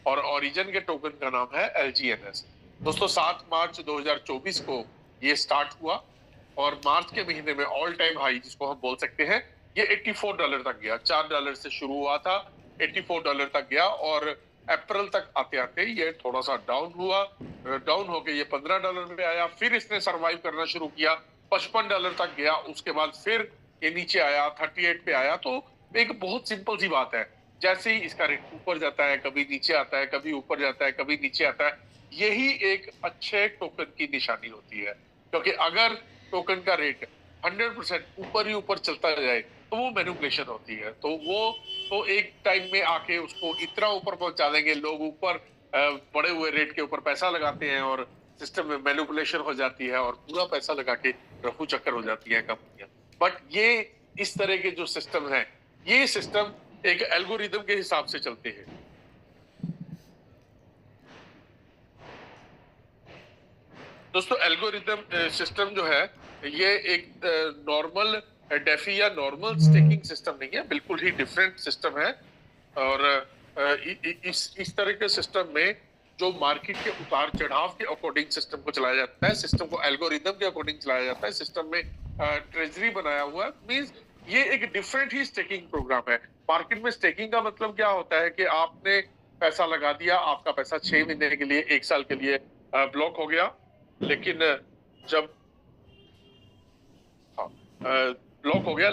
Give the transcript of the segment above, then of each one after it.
और ओरिजिन के टोकन का नाम है LGNS। दोस्तों 7 मार्च 2024 को ये स्टार्ट हुआ और मार्च के महीने में ऑल टाइम हाई जिसको हम बोल सकते हैं, ये $84 तक गया। $4 से शुरू हुआ था, $84 तक गया और अप्रैल तक आते आते ये थोड़ा सा डाउन हुआ। डाउन होके ये $15 पे आया, फिर इसने सरवाइव करना शुरू किया, $55 तक गया। उसके बाद फिर ये नीचे आया, 38 पे आया। तो एक बहुत सिंपल सी बात है, जैसे ही इसका रेट ऊपर जाता है, कभी नीचे आता है, कभी ऊपर जाता है, कभी नीचे आता है, यही एक अच्छे टोकन की निशानी होती है। क्योंकि अगर टोकन का रेट 100% ऊपर ही ऊपर चलता जाए तो वो मैनिपुलेशन होती है। तो वो तो एक टाइम में आके उसको इतना ऊपर पहुंचा देंगे, लोग ऊपर बढ़े हुए रेट के ऊपर पैसा लगाते हैं और सिस्टम में मैनिपुलेशन हो जाती है और पूरा पैसा लगा के रफू चक्कर हो जाती है कंपनियां। बट ये इस तरह के जो सिस्टम है, ये सिस्टम एक एल्गोरिदम के हिसाब से चलते हैं। दोस्तों एल्गोरिदम सिस्टम जो है, ये एक नॉर्मल डेफी या नॉर्मल स्टेकिंग सिस्टम नहीं है, बिल्कुल ही डिफरेंट सिस्टम है। और इस तरह के सिस्टम में जो मार्केट के उतार चढ़ाव के अकॉर्डिंग सिस्टम को चलाया जाता है, सिस्टम को एल्गोरिदम के अकॉर्डिंग चलाया जाता है। सिस्टम में ट्रेजरी बनाया हुआ है, मींस ये एक डिफरेंट ही स्टेकिंग प्रोग्राम है। मार्केट में स्टेकिंग का मतलब क्या होता है कि आपने पैसा लगा दिया, आपका पैसा 6 महीने के लिए, 1 साल के लिए ब्लॉक हो गया। लेकिन जब हाँ ब्लॉक हो गया,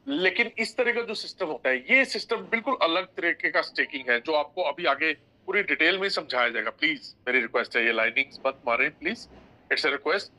लेकिन इस तरह का जो सिस्टम होता है, ये सिस्टम बिल्कुल अलग तरीके का स्टेकिंग है, जो आपको अभी आगे पूरी डिटेल में समझाया जाएगा। प्लीज मेरी रिक्वेस्ट है, ये लाइनिंग्स मत मारें प्लीज, इट्स अ रिक्वेस्ट।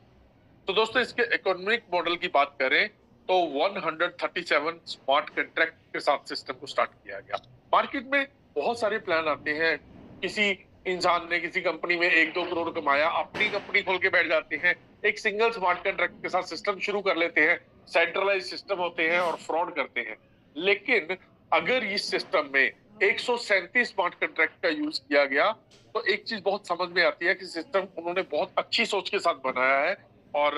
तो दोस्तों इसके इकोनॉमिक मॉडल की बात करें तो 137 स्मार्ट कॉन्ट्रैक्ट के साथ सिस्टम को स्टार्ट किया गया। मार्केट में बहुत सारे प्लान आते हैं। किसी इंसान ने किसी कंपनी में 1-2 करोड़ कमाया, अपनी कंपनी खोल के बैठ जाते हैं, एक सिंगल स्मार्ट कॉन्ट्रैक्ट के साथ सिस्टम शुरू कर लेते हैं, सेंट्रलाइज सिस्टम होते हैं और फ्रॉड करते हैं। लेकिन अगर इस सिस्टम में 137 स्मार्ट कॉन्ट्रैक्ट का यूज किया गया तो एक चीज बहुत समझ में आती है कि सिस्टम उन्होंने बहुत अच्छी सोच के साथ बनाया है। और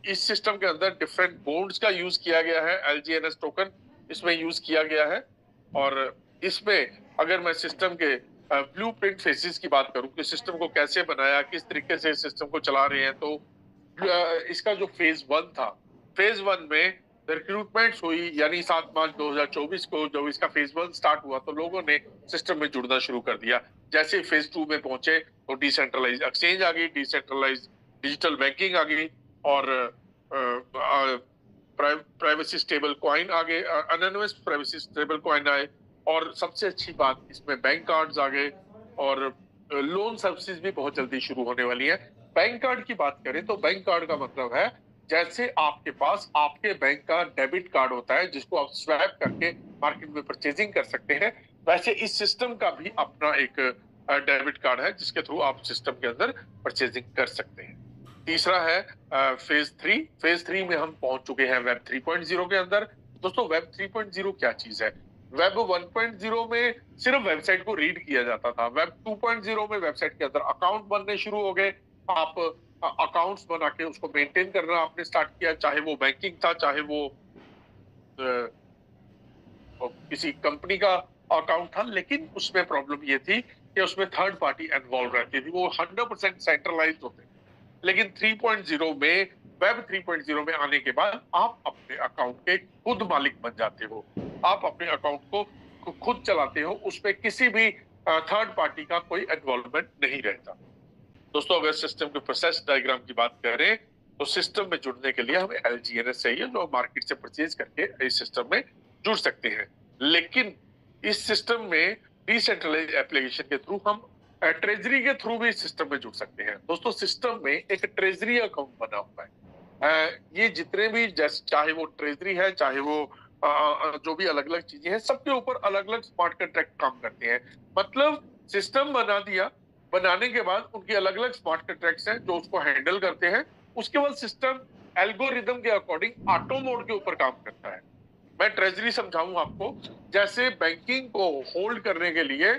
इस सिस्टम के अंदर डिफरेंट बॉन्ड्स का यूज किया गया है, LGNS टोकन इसमें यूज किया गया है। और इसमें अगर मैं सिस्टम के ब्लूप्रिंट फेसेस की बात करूं कि सिस्टम को कैसे बनाया, किस तरीके से सिस्टम को चला रहे हैं, तो इसका जो फेज 1 था, फेज 1 में रिक्रूटमेंट हुई, यानी 7 मार्च 2024 को जब इसका फेज 1 स्टार्ट हुआ तो लोगों ने सिस्टम में जुड़ना शुरू कर दिया। जैसे फेज 2 में पहुंचे तो डिसेंट्रलाइज एक्सचेंज आ गई, डिसेंट्रलाइज डिजिटल बैंकिंग आ गई और प्राइवेसी स्टेबल कॉइन आ गए, एनोनिमस प्राइवेसी स्टेबल कॉइन आए। और सबसे अच्छी बात, इसमें बैंक कार्ड्स आ गए और लोन सर्विसेज भी बहुत जल्दी शुरू होने वाली है। बैंक कार्ड की बात करें तो बैंक कार्ड का मतलब है जैसे आपके पास आपके बैंक का डेबिट कार्ड होता है जिसको आप स्वैप करके मार्केट में परचेजिंग कर सकते हैं, वैसे इस सिस्टम का भी अपना एक डेबिट कार्ड है जिसके थ्रू आप सिस्टम के अंदर परचेजिंग कर सकते हैं। तीसरा है फेज 3। फेज 3 में हम पहुंच चुके हैं वेब 3.0 के अंदर। दोस्तों वेब 3.0 क्या चीज है? वेब 1.0 में सिर्फ वेबसाइट को रीड किया जाता था। वेब 2.0 में वेबसाइट के अंदर अकाउंट बनने शुरू हो गए। आप अकाउंट्स बना के उसको मेंटेन करना आपने स्टार्ट किया, चाहे वो बैंकिंग था, चाहे वो किसी कंपनी का अकाउंट था। लेकिन उसमें प्रॉब्लम ये थी कि उसमें थर्ड पार्टी इन्वॉल्व रहती थी, वो 100% सेंट्रलाइज्ड होते। लेकिन 3.0 में, वेब 3.0 में आने के बाद आप अपने अकाउंट के खुद मालिक बन जाते हो। आप अपने अकाउंट को खुद चलाते हो, उसमें किसी भी थर्ड पार्टी का कोई इन्वॉल्वमेंट नहीं रहता। दोस्तों अगर सिस्टम के प्रोसेस डायग्राम की बात करें तो सिस्टम में जुड़ने के लिए हमें LGNS चाहिए, जो मार्केट से परचेज करके इस सिस्टम में जुड़ सकते हैं। लेकिन इस सिस्टम में डिसेंट्रलाइज एप्लीकेशन के थ्रू हम ट्रेजरी के थ्रू भी सिस्टम में जुड़ सकते हैं। दोस्तों सिस्टम में एक ट्रेजरी अकाउंट बना हुआ है। ये जितने भी, जैसे चाहे वो ट्रेजरी है, चाहे वो जो भी अलग अलग चीजें हैं, सबके ऊपर अलग अलग स्मार्ट कॉन्ट्रैक्ट काम करते हैं। मतलब सिस्टम बना दिया, बनाने के बाद उनके अलग अलग स्मार्ट कॉन्ट्रैक्ट्स हैं जो उसको हैंडल करते हैं। उसके बाद सिस्टम एल्गोरिदम के अकॉर्डिंग ऑटो मोड के ऊपर काम करता है। मैं ट्रेजरी समझाऊं आपको। जैसे बैंकिंग को होल्ड करने के लिए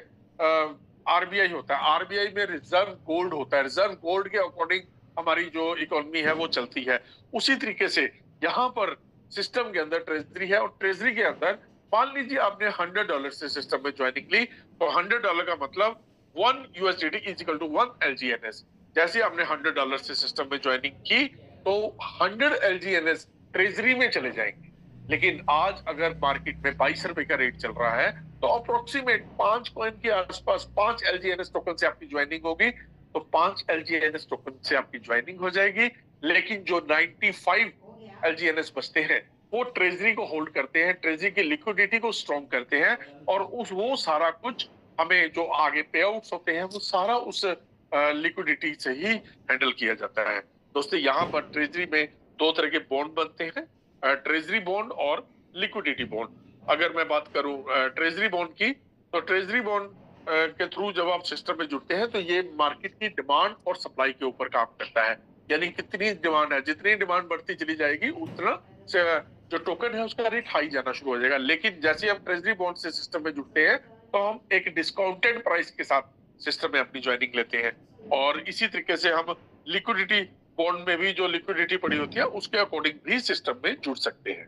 RBI होता है, RBI में रिजर्व गोल्ड होता है, रिजर्व गोल्ड के अकॉर्डिंग हमारी जो इकोनॉमी है वो चलती है। उसी तरीके से यहाँ पर सिस्टम के अंदर ट्रेजरी है और ट्रेजरी के अंदर मान लीजिए आपने $100 से सिस्टम में ज्वाइनिंग ली, तो $100 का मतलब 1 USDT is equal to 1 LGNS। जैसे आपने $100 से सिस्टम में ज्वाइनिंग की तो 100 LGNS ट्रेजरी में चले जाएंगे। लेकिन आज अगर मार्केट में 22 रुपए का रेट चल रहा है तो अप्रोक्सीमेट 5 कॉइन के आसपास 5 LGNS टोकन से आपकी ज्वाइनिंग होगी। तो 5 LGNS टोकन से आपकी ज्वाइनिंग हो जाएगी, लेकिन जो 95 LGNS बचते हैं वो ट्रेजरी को होल्ड करते हैं, ट्रेजरी की लिक्विडिटी को स्ट्रॉन्ग करते हैं, और वो सारा कुछ हमें जो आगे पे आउट्स होते हैं वो सारा उस लिक्विडिटी से ही हैंडल किया जाता है। दोस्तों यहाँ पर ट्रेजरी में दो तरह के बॉन्ड बनते हैं, ट्रेजरी बॉन्ड और लिक्विडिटी बॉन्ड। अगर मैं बात करूं ट्रेजरी बॉन्ड की, तो ट्रेजरी बॉन्ड के थ्रू जब आप सिस्टम में जुड़ते हैं तो ये मार्केट की डिमांड और सप्लाई के ऊपर काम करता है। यानी कितनी डिमांड है, जितनी डिमांड बढ़ती चली जाएगी उतना जो टोकन है उसका रेट हाई जाना शुरू हो जाएगा। लेकिन जैसे हम ट्रेजरी बॉन्ड से सिस्टम में जुड़ते हैं तो हम एक डिस्काउंटेड प्राइस के साथ सिस्टम में अपनी ज्वाइनिंग लेते हैं, और इसी तरीके से हम लिक्विडिटी बॉन्ड में भी जो लिक्विडिटी पड़ी होती है उसके अकॉर्डिंग भी सिस्टम में जुड़ सकते हैं।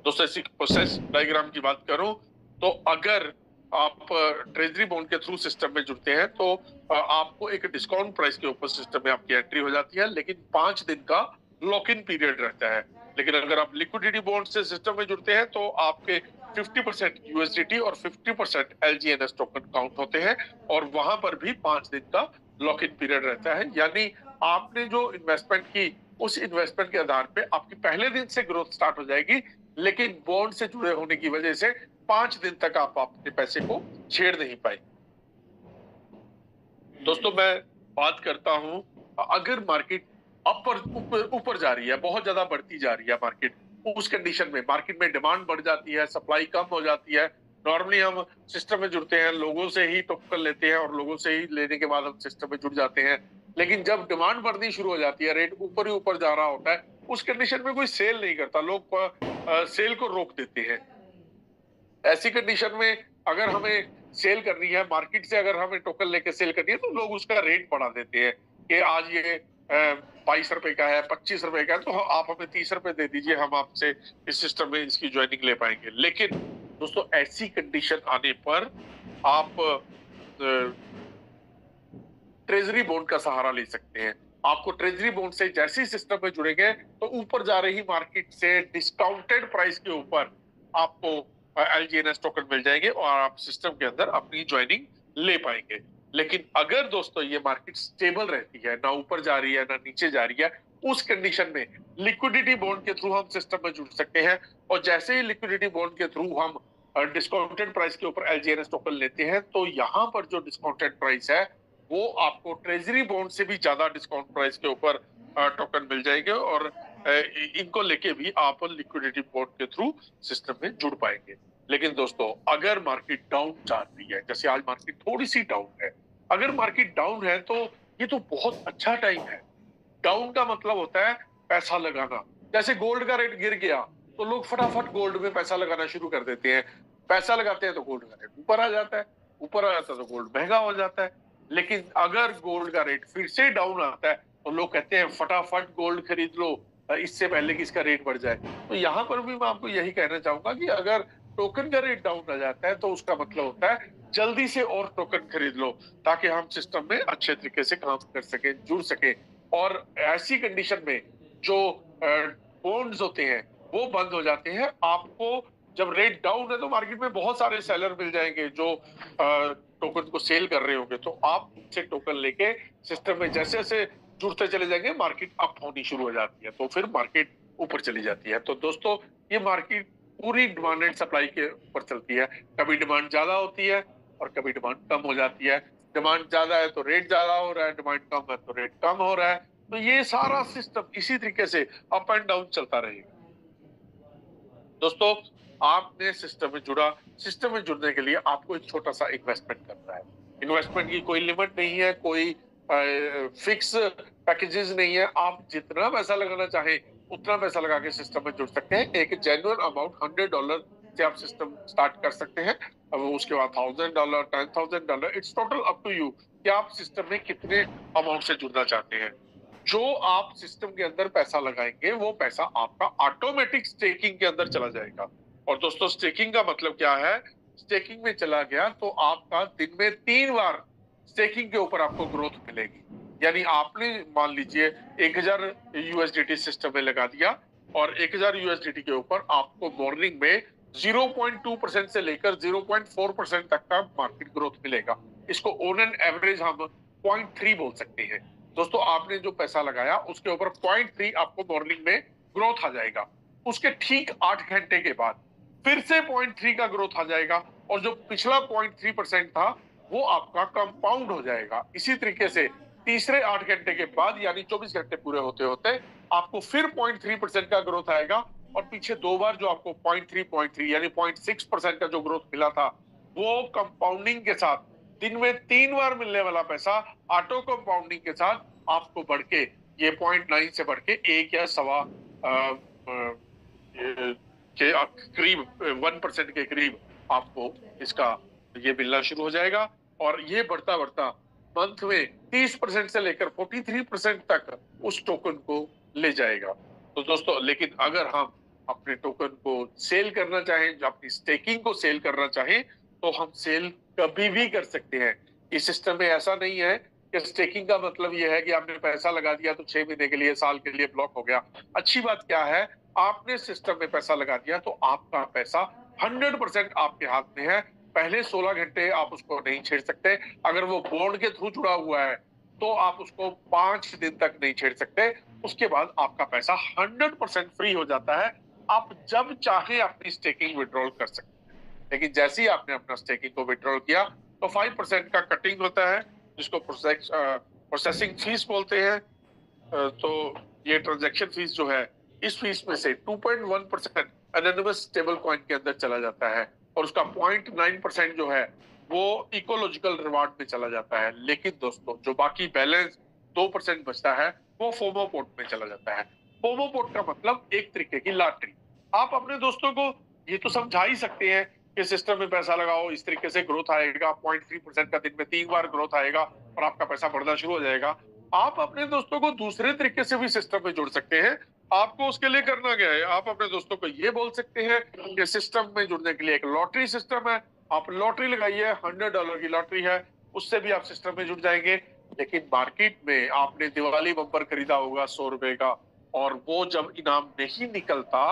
दोस्तों इसी प्रोसेस डायग्राम की बात करूं तो अगर आप ट्रेजरी बॉन्ड के थ्रू सिस्टम में जुड़ते हैं तो आपको एक डिस्काउंट प्राइस के ऊपर सिस्टम में आपकी एंट्री हो जाती है, लेकिन 5 दिन का लॉक इन पीरियड रहता है। लेकिन अगर आप लिक्विडिटी बॉन्ड से सिस्टम में जुड़ते हैं तो आपके 50% USDT और 50% LGNS टोकन काउंट होते हैं, और वहां पर भी 5 दिन का लॉक इन पीरियड रहता है। यानी आपने जो इन्वेस्टमेंट की उस इन्वेस्टमेंट के आधार पे आपकी पहले दिन से ग्रोथ स्टार्ट हो जाएगी, लेकिन बॉन्ड से जुड़े होने की वजह से 5 दिन तक आप अपने पैसे को छेड़ नहीं पाए। दोस्तों मैं बात करता हूं, अगर मार्केट अपर ऊपर जा रही है, बहुत ज्यादा बढ़ती जा रही है मार्केट, उस कंडीशन में मार्केट में डिमांड बढ़ जाती है, सप्लाई कम हो जाती है। नॉर्मली हम सिस्टम में जुड़ते हैं, लोगों से ही टोकन लेते हैं और लोगों से ही लेने के बाद हम सिस्टम में जुड़ जाते हैं। लेकिन जब डिमांड बढ़नी शुरू हो जाती है, रेट ऊपर ही ऊपर जा रहा होता है, उस कंडीशन में कोई सेल नहीं करता, लोग सेल को रोक देते हैं। ऐसी कंडीशन में अगर हमें सेल करनी है मार्केट से, अगर हमें टोकन लेके सेल करनी है तो लोग उसका रेट बढ़ा देते हैं कि आज ये 22 रुपए का है, 25 रुपए का है, तो आप हमें 30 रुपए दे दीजिए, हम आपसे इस सिस्टम में इसकी ज्वाइनिंग ले पाएंगे। लेकिन दोस्तों ऐसी कंडीशन आने पर आप ट्रेजरी बॉन्ड का सहारा ले सकते हैं। आपको ट्रेजरी बॉन्ड से जैसे ही सिस्टम में जुड़ेंगे तो ऊपर जा रही मार्केट से डिस्काउंटेड प्राइस के ऊपर आपको LGNS टोकन मिल जाएंगे और आप सिस्टम के अंदर अपनी ज्वाइनिंग ले पाएंगे। लेकिन अगर दोस्तों ये मार्केट स्टेबल रहती है, ना ऊपर जा रही है ना नीचे जा रही है, उस कंडीशन में लिक्विडिटी बॉन्ड के थ्रू हम सिस्टम में जुड़ सकते हैं, और जैसे ही लिक्विडिटी बॉन्ड के थ्रू हम डिस्काउंटेड प्राइस के ऊपर LGNS टोकन लेते हैं तो यहाँ पर जो डिस्काउंटेड प्राइस है वो आपको ट्रेजरी बॉन्ड से भी ज्यादा डिस्काउंट प्राइस के ऊपर टोकन मिल जाएंगे, और इनको लेके भी आप लिक्विडिटी बॉन्ड के थ्रू सिस्टम में जुड़ पाएंगे। लेकिन दोस्तों अगर मार्केट डाउन जा रही है, जैसे आज मार्केट थोड़ी सी डाउन है, अगर मार्केट डाउन है तो ये तो बहुत अच्छा टाइम है। डाउन का मतलब होता है पैसा लगाना। जैसे गोल्ड का रेट गिर गया तो लोग फटाफट गोल्ड में पैसा लगाना शुरू कर देते हैं, पैसा लगाते हैं तो गोल्ड का रेट ऊपर आ जाता है, ऊपर आ जाता है तो गोल्ड महंगा हो जाता है। लेकिन अगर गोल्ड का रेट फिर से डाउन आता है तो लोग कहते हैं फटाफट गोल्ड खरीद लो इससे पहले कि इसका रेट बढ़ जाए। तो यहाँ पर भी मैं आपको यही कहना चाहूंगा कि अगर टोकन का रेट डाउन आ जाता है तो उसका मतलब होता है जल्दी से और टोकन खरीद लो, ताकि हम सिस्टम में अच्छे तरीके से काम कर सके, जुड़ सके। और ऐसी कंडीशन में जो बॉन्ड्स होते हैं वो बंद हो जाते हैं। आपको जब रेट डाउन है तो मार्केट में बहुत सारे सेलर मिल जाएंगे जो टोकन को सेल कर रहे होंगे, तो आप उनसे टोकन लेके सिस्टम में जैसे जैसे जुड़ते चले जाएंगे मार्केट अप होनी शुरू हो जाती है, तो फिर मार्केट ऊपर चली जाती है। तो दोस्तों ये मार्केट पूरी डिमांड एंड सप्लाई के ऊपर चलती है। कभी डिमांड ज्यादा होती है और कभी डिमांड कम हो जाती है। डिमांड ज्यादा है तो रेट ज्यादा हो रहा है, डिमांड कम है तो रेट कम हो रहा है। तो ये सारा सिस्टम इसी तरीके से अप एंड डाउन चलता रहेगा। दोस्तों आपने सिस्टम में जुड़ा, सिस्टम में जुड़ने के लिए आपको एक छोटा सा इन्वेस्टमेंट करना है। इन्वेस्टमेंट की कोई लिमिट नहीं है, कोई फिक्स पैकेजेस नहीं है। आप जितना पैसा लगाना चाहें उतना पैसा लगा के सिस्टम में जुड़ सकते हैं। एक जेन्युइन अमाउंट $100 से आप सिस्टम स्टार्ट कर सकते हैं। अब उसके बाद $1000, $10,000, it's total up to you कि आप सिस्टम में कितने अमाउंट से जुड़ना चाहते हैं। जो आप सिस्टम के अंदर पैसा लगाएंगे वो पैसा आपका ऑटोमेटिक स्टेकिंग के अंदर चला जाएगा। और दोस्तों स्टेकिंग का मतलब क्या है? स्टेकिंग में चला गया तो आपका दिन में 3 बार स्टेकिंग के ऊपर आपको ग्रोथ मिलेगी। यानी आपने मान लीजिए 1000 यूएसडीटी सिस्टम में लगा दिया और 1000 यूएसडीटी के ऊपर आपको मॉर्निंग में 0.2% से लेकर 0.4% तक का मार्केट ग्रोथ मिलेगा। इसको ऑन एन एवरेज हम 0.3 बोल सकते हैं। दोस्तों आपने जो पैसा लगाया उसके ऊपर 0.3 आपको मॉर्निंग में ग्रोथ आ जाएगा। उसके ठीक 8 घंटे के बाद फिर से 0.3 का ग्रोथ आ जाएगा और जो पिछला 0.3% था वो आपका कंपाउंड हो जाएगा। इसी तरीके से तीसरे 8 घंटे के बाद यानी 24 घंटे पूरे होते होते आपको फिर 0.3% का ग्रोथ आएगा और पीछे 2 बार जो आपको 0.3 यानी 0.6% का जो ग्रोथ मिला था वो कंपाउंडिंग के साथ दिन में 3 बार मिलने वाला पैसा ऑटो कंपाउंडिंग के साथ आपको बढ़ के ये 0.9 से बढ़ के 1 या सवा के करीब 1% के करीब आपको इसका ये मिलना शुरू हो जाएगा और ये बढ़ता बढ़ता मंथ में 30% से लेकर 43% तक उस टोकन को ले जाएगा। तो दोस्तों लेकिन अगर हम अपने टोकन को सेल करना चाहें, अपनी स्टेकिंग को सेल करना चाहें तो हम सेल कभी भी कर सकते हैं। इस सिस्टम में ऐसा नहीं है कि स्टेकिंग का मतलब ये है कि आपने पैसा लगा दिया तो 6 महीने के लिए, साल के लिए ब्लॉक हो गया। अच्छी बात क्या है, आपने सिस्टम में पैसा लगा दिया तो आपका पैसा 100% आपके हाथ में है। पहले 16 घंटे आप उसको नहीं छेड़ सकते। अगर वो बॉन्ड के थ्रू जुड़ा हुआ है तो आप उसको 5 दिन तक नहीं छेड़ सकते। उसके बाद आपका पैसा 100% फ्री हो जाता है। आप जब चाहे अपनी स्टेकिंग विड्रॉल कर सकते हैं। लेकिन जैसे ही आपने अपना स्टेकिंग को विड्रॉल किया तो 5% का कटिंग होता है जिसको प्रोसेसिंग फीस बोलते हैं। तो ये ट्रांजैक्शन फीस जो है इस फीस में से 2.1% एनोनिमस स्टेबल कॉइन के अंदर चला जाता है और उसका 0.9% जो है वो इकोलॉजिकल रिवार्ड में चला जाता है। लेकिन दोस्तों जो बाकी बैलेंस 2% बचता है वो फोमो पोर्ट में चला जाता है। फोमो पोर्ट का मतलब एक तरीके की लॉटरी। आप अपने दोस्तों को ये तो समझा ही सकते हैं कि सिस्टम में पैसा लगाओ, इस तरीके से ग्रोथ आएगा, 0.3% का दिन में 3 बार ग्रोथ आएगा और आपका पैसा बढ़ना शुरू हो जाएगा। आप अपने दोस्तों को दूसरे तरीके से भी सिस्टम में जोड़ सकते हैं। आपको उसके लिए करना क्या है, आप अपने दोस्तों को ये बोल सकते हैं कि सिस्टम में जुड़ने के लिए एक लॉटरी सिस्टम है, आप लॉटरी लगाइए, $100 की लॉटरी है, उससे भी आप सिस्टम में जुड़ जाएंगे। लेकिन मार्केट में आपने दिवाली बम्पर खरीदा होगा 100 रुपए का और वो जब इनाम नहीं निकलता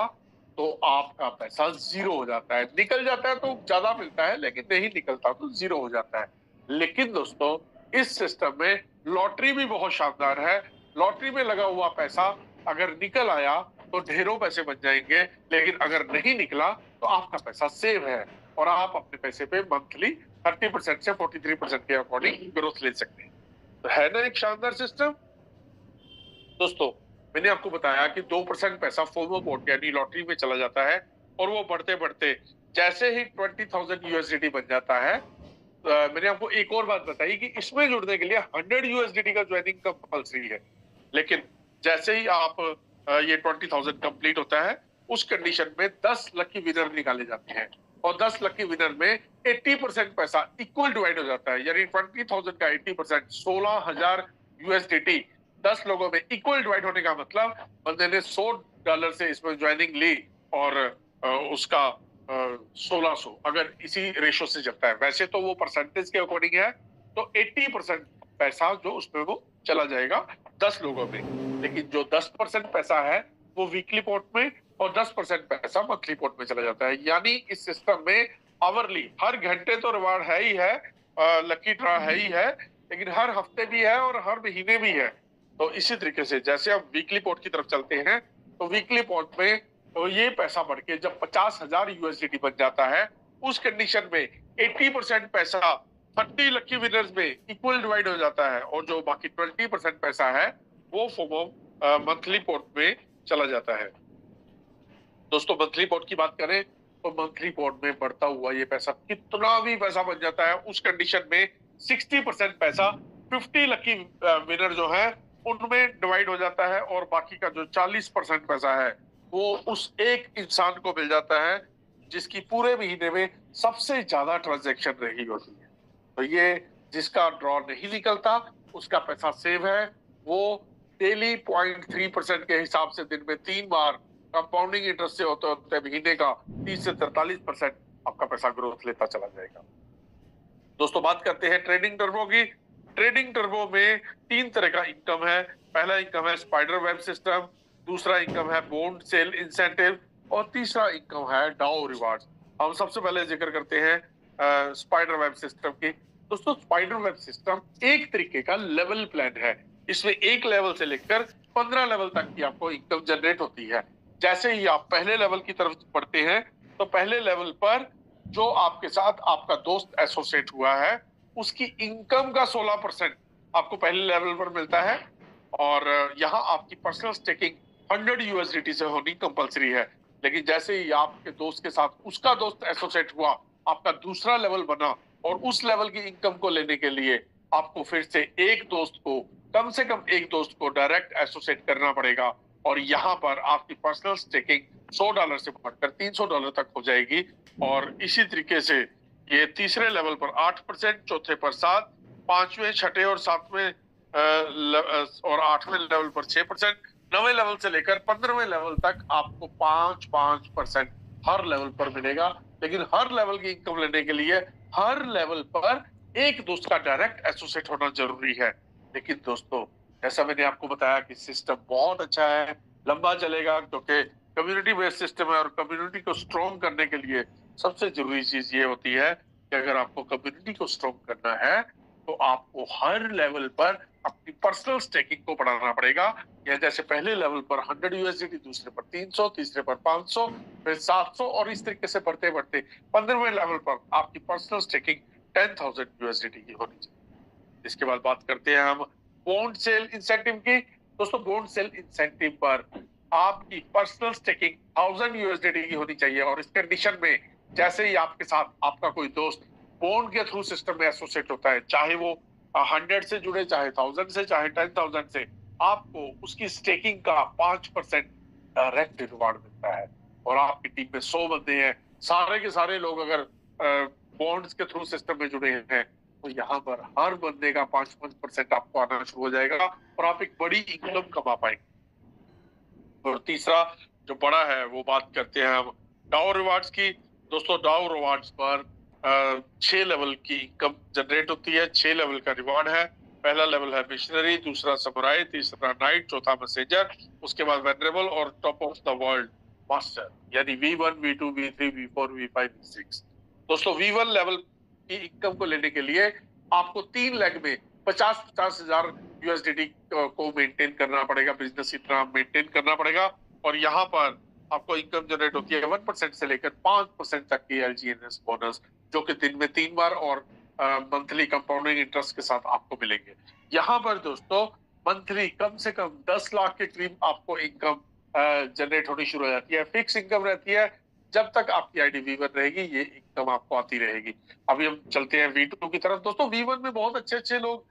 तो आपका पैसा जीरो हो जाता है। निकल जाता है तो ज्यादा मिलता है, लेकिन नहीं निकलता तो जीरो हो जाता है। लेकिन दोस्तों इस सिस्टम में लॉटरी भी बहुत शानदार है। लॉटरी में लगा हुआ पैसा अगर निकल आया तो ढेरों पैसे बन जाएंगे, लेकिन अगर नहीं निकला तो आपका पैसा सेव है और आप अपने पैसे पे मंथली 30% से 43% के अकॉर्डिंग ग्रोथ ले सकते हैं। तो है ना एक शानदार सिस्टम। दोस्तों मैंने आपको बताया कि 2% पैसा फोमो पोर्ट यानी लॉटरी में चला जाता है और वो बढ़ते बढ़ते जैसे ही 20,000 यूएसडीटी बन जाता है। मैंने आपको एक और बात बताई कि इसमें जुड़ने के लिए 100 यूएसडीटी का ज्वाइनिंग कंपल्सरी है। लेकिन जैसे ही आप ये 20,000 कंप्लीट होता है उस कंडीशन में 10 लकी विनर निकाले जाते हैं और 10 लकी विनर में 80% पैसा इक्वल डिवाइड हो जाता है। यानी 20,000 का 80% 16,000 यूएसडीटी 10 लोगों में इक्वल डिवाइड होने का मतलब बंदे ने $100 से इसमें ज्वाइनिंग ली और उसका 1600 अगर इसी रेशो से चलता है। वैसे तो वो परसेंटेज के अकॉर्डिंग है तो 80% पैसा जो उसमें वो चला जाएगा 10 लोगों में। लेकिन जो 10% पैसा है वो वीकली पोर्ट में और 10% पैसा मंथली पोर्ट में चला जाता है। यानी इस सिस्टम में आवरली हर घंटे तो रिवार्ड है ही है, लकी ड्रा है ही है, लेकिन हर हफ्ते भी है और हर महीने भी है। तो इसी तरीके से जैसे हम वीकली पोर्ट की तरफ चलते हैं तो वीकली पोर्ट में तो ये पैसा बढ़ के जब 50,000 यूएसडीटी बन जाता है उस कंडीशन में 80% पैसा 30 लकी विनर्स में इक्वल डिवाइड हो जाता है और जो बाकी 20% पैसा है वो फोमो मंथली पोर्ट में चला जाता है। दोस्तों मंथली पोर्ट की बात करें तो मंथली पोर्ट में बढ़ता हुआ ये पैसा कितना भी पैसा बन जाता है उस कंडीशन में 60% पैसा 50 लकी विनर जो है उनमें डिवाइड हो जाता है और बाकी का जो 40% पैसा है वो उस एक इंसान को मिल जाता है जिसकी पूरे महीने में सबसे ज्यादा ट्रांजैक्शन रही होती है। तो ये जिसका ड्रॉ नहीं निकलता उसका पैसा सेव है। वो डेली 0.3% के हिसाब से दिन में 3 बार कंपाउंडिंग इंटरेस्ट से होते होते महीने का 30 से 43% आपका पैसा ग्रोथ लेता चला जाएगा। दोस्तों बात करते हैं ट्रेडिंग टर्बो की। ट्रेडिंग टर्बो में 3 तरह का इनकम है। पहला इनकम है स्पाइडर वेब सिस्टम, दूसरा इनकम है बॉन्ड सेल इंसेंटिव और तीसरा इनकम है डाउ रिवार्ड्स। हम सबसे पहले जिक्र करते हैं स्पाइडर वेब सिस्टम की। दोस्तों स्पाइडर वेब सिस्टम एक तरीके का लेवल प्लान है। इसमें 1 लेवल से लेकर 15 लेवल तक की आपको इनकम जनरेट होती है। जैसे ही आप पहले लेवल की तरफ बढ़ते हैं तो पहले लेवल पर जो आपके साथ आपका दोस्त एसोसिएट हुआ है उसकी इनकम का 16% आपको पहले लेवल पर मिलता है और यहाँ आपकी पर्सनल स्टेकिंग 100 यूएसडीटी से होनी कंपलसरी है। लेकिन जैसे ही आपके दोस्त के साथ उसका दोस्त एसोसिएट हुआ, आपका दूसरा लेवल बना और उस लेवल की इनकम को लेने के लिए आपको फिर से एक दोस्त को, कम से कम एक दोस्त को डायरेक्ट एसोसिएट करना पड़ेगा और यहाँ पर आपकी पर्सनल स्टेकिंग $100 से बढ़कर $300 तक हो जाएगी। और इसी तरीके से ये तीसरे लेवल पर 8%, चौथे पर 7%, पांचवें, छठे और सातवें और 8वें लेवल पर 6%, 9वें लेवल से लेकर 15वें लेवल तक आपको 5% हर लेवल पर मिलेगा। लेकिन हर लेवल की इनकम लेने के लिए हर लेवल पर एक दोस्त का डायरेक्ट एसोसिएट होना जरूरी है। लेकिन दोस्तों जैसा मैंने आपको बताया कि सिस्टम बहुत अच्छा है, लंबा चलेगा, क्योंकि कम्युनिटी बेस्ड सिस्टम है और कम्युनिटी को स्ट्रॉन्ग करने के लिए सबसे जरूरी चीज ये होती है कि अगर आपको कम्युनिटी को स्ट्रॉन्ग करना है तो आपको हर लेवल पर अपनी पर्सनल स्टेकिंग को बढ़ाना पड़ेगा। या जैसे पहले लेवल पर 100 यूएसडीटी, दूसरे पर 300, तीसरे पर 500, फिर 700 और इस तरीके से बढ़ते बढ़ते 15वें लेवल पर आपकी पर्सनल स्टेकिंग 10,000 यूएसडीटी की होनी चाहिए। इसके बाद बात करते हैं हम बॉन्ड सेल इंसेंटिव की। दोस्तों बॉन्ड सेल इंसेंटिव पर आपकी पर्सनल स्टेकिंग 1000 यूएसडीटी की होनी चाहिए और इस कंडीशन में जैसे ही आपके साथ आपका कोई दोस्त बॉन्ड के थ्रू सिस्टम में एसोसिएट होता है, चाहे वो 100 से जुड़े, चाहे 1000 से, चाहे 10,000 से, आपको उसकी स्टेकिंग का 5% डायरेक्ट रिवार्ड मिलता है। और आपकी टीम में 100 बंदे हैं, सारे के सारे लोग अगर बॉन्ड्स के थ्रू सिस्टम में जुड़े हैं तो यहाँ पर हर बंदे का 5% आपको आना शुरू हो जाएगा और आप एक बड़ी इनकम कमा पाएंगे। और तीसरा जो बड़ा है वो बात करते हैं हम डाउ रिवार्ड्स की। दोस्तों डाउ रिवार्ड्स पर 6 लेवल की इनकम जनरेट होती है, 6 लेवल का रिवार्ड है। पहला लेवल है मिशनरी, दूसरा समुराई, तीसरा नाइट, चौथा मैसेंजर, उसके बाद वेनरेबल और top of the world master, यानी V1, V2, V3, V4, V5, V6। दोस्तों V1 लेवल की इनकम को लेने के लिए आपको 3 लेग में 50-50 हजार यूएसडीटी को मेंटेन करना पड़ेगा, बिजनेस इतना मेंटेन करना पड़ेगा। और यहाँ पर आपको इनकम जनरेट होती है 1% से लेकर 5% तक की एलजीएनएस बोनस, जो कि दिन में 3 बार और मंथली कंपाउंडिंग इंटरेस्ट के साथ आपको मिलेंगे। यहाँ पर दोस्तों मंथली कम से कम 10 लाख के करीब आपको इनकम जनरेट होनी शुरू हो जाती है। फिक्स इनकम रहती है, जब तक आपकी आईडी V1 रहेगी ये इनकम आपको आती रहेगी। अभी हम चलते हैं V2 की तरफ। दोस्तों V1 में बहुत अच्छे लोग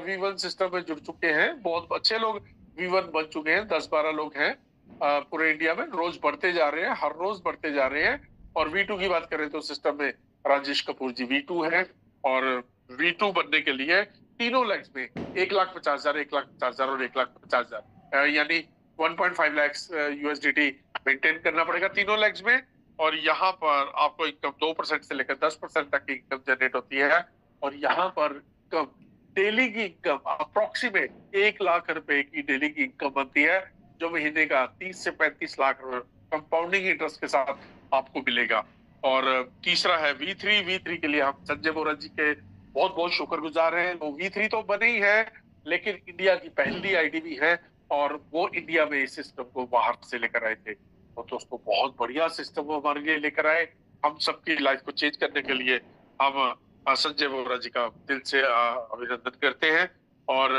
V1 सिस्टम में जुड़ चुके हैं, बहुत अच्छे लोग V1 बन चुके हैं, 10-12 लोग हैं पूरे इंडिया में, रोज बढ़ते जा रहे हैं, हर रोज बढ़ते जा रहे हैं। और V2 की बात करें तो सिस्टम में राजेश कपूर जी V2 है और V2 बनने के लिए तीनों लेग्स में 1,50,000, 1,50,000 और 1,50,000 यानी 1.5 लाख यूएसडीटी मेंटेन करना पड़ेगा तीनों लेग्स में। और यहाँ पर आपको इनकम 2% से लेकर 10% तक की इनकम जनरेट होती है। और यहाँ पर इनकम, डेली की इनकम अप्रोक्सीमेट 1 लाख रुपए की डेली की इनकम बनती है, जो महीने का 30 से 35 लाख कंपाउंडिंग इंटरेस्ट के साथ आपको मिलेगा। और तीसरा है V3 के लिए हम संजय बोरा जी के बहुत बहुत शुक्रगुजार हैं। वो V3 तो बने ही है, लेकिन इंडिया की पहली आईडी भी है और वो इंडिया में इस सिस्टम को बाहर से लेकर आए थे। तो दोस्तों बहुत बढ़िया सिस्टम वो हमारे लिए लेकर आए। हम सबकी लाइफ को चेंज करने के लिए हम संजय बोरा जी का दिल से अभिनंदन करते हैं। और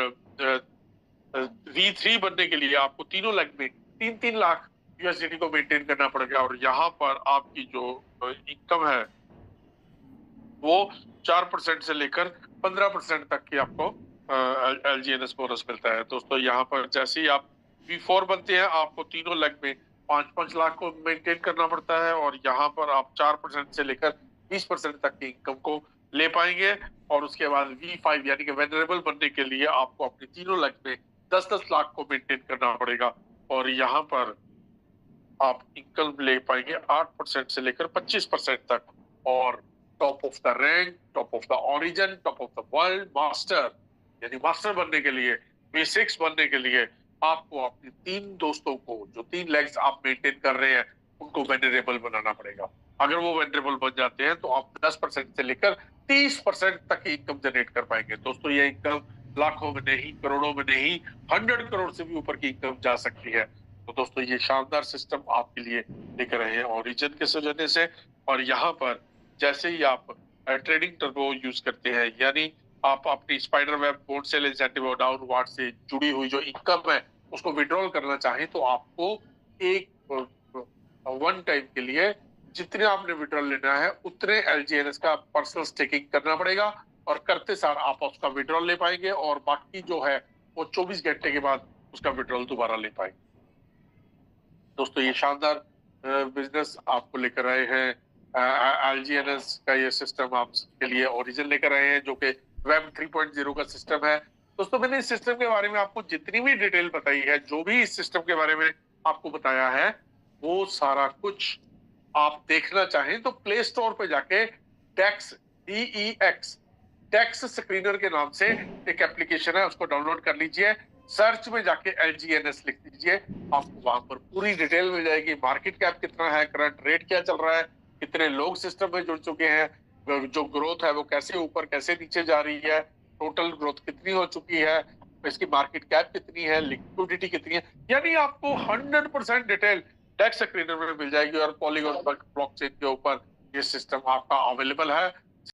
V3 बनने के लिए आपको तीनों लेग में 3-3 लाख यूएसडीटी को मेंटेन करना पड़ेगा। और यहाँ पर आपकी जो इनकम है वो 4% से लेकर 15% तक की आपको एलजीएनएस बोनस मिलता है। दोस्तों यहाँ पर जैसे ही आप V4 बनते हैं आपको तीनों लेग में 5-5 लाख को मेंटेन करना पड़ता है और यहाँ पर आप 4% से लेकर 20% तक की इनकम को ले पाएंगे। और उसके बाद V5 यानी कि वेनरेबल बनने के लिए आपको अपने तीनों लेग में 10-10 लाख को मेंटेन करना पड़ेगा। और यहाँ पर आप इनकम ले पाएंगे 8% से लेकर 25% तक, और top of the rank, top of the origin, top of the world, master, यानी मास्टर बनने के लिए, बेसिक्स बनने के लिए आपको अपने 3 दोस्तों को, जो 3 लेग्स आप मेंटेन कर रहे हैं, उनको वेनरेबल बनाना पड़ेगा। अगर वो वेनरेबल बन जाते हैं तो आप 10% से लेकर 30% तक की इनकम जनरेट कर पाएंगे। दोस्तों ये इनकम लाखों में नहीं, करोड़ों में नहीं, 100 करोड़ से भी ऊपर की इनकम जा सकती है। तो दोस्तों ये शानदार सिस्टम आपके लिए लेकर आए हैं ओरिजिन के सौजन्य से। और यहाँ पर जैसे ही आप ट्रेडिंग टर्बो यूज करते हैं, यानी आप अपनी spider web board sell incentive और डाउनवार्ड से जुड़ी हुई जो इनकम है उसको विड्रॉल करना चाहें, तो आपको एक वन टाइम के लिए जितने आपने विड्रॉल लेना है उतने एलजीएनएस का पर्सनल स्टेकिंग करना पड़ेगा, और करते सार आप उसका विड्रॉल ले पाएंगे, और बाकी जो है वो 24 घंटे के बाद उसका विड्रॉल दोबारा ले पाएंगे। दोस्तों ये शानदार बिजनेस आपको लेकर आए हैं, एलजीएनएस का ये सिस्टम आपके लिए ओरिजिन लेकर आए हैं, जो कि वेब 3.0 का सिस्टम है। दोस्तों मैंने इस सिस्टम के बारे में आपको जितनी भी डिटेल बताई है, जो भी इस सिस्टम के बारे में आपको बताया है, वो सारा कुछ आप देखना चाहें तो प्ले स्टोर पे जाके डेक्स, DEX, डेक्स स्क्रीनर के नाम से एक एप्लीकेशन है, उसको डाउनलोड कर लीजिए। सर्च में जाके LGNS लिख दीजिए, आपको वहां पर पूरी डिटेल मिल जाएगी। मार्केट कैप कितना है, करंट रेट क्या चल रहा है, कितने लोग सिस्टम में जुड़ चुके हैं, जो ग्रोथ है वो कैसे ऊपर कैसे नीचे जा रही है, टोटल ग्रोथ कितनी हो चुकी है, इसकी मार्केट कैप कितनी है, लिक्विडिटी कितनी है, यानी आपको 100% डिटेल डेक्स स्क्रीनर में मिल जाएगी। और पॉलीगॉन ब्लॉकचेन के ऊपर ये सिस्टम आपका अवेलेबल है।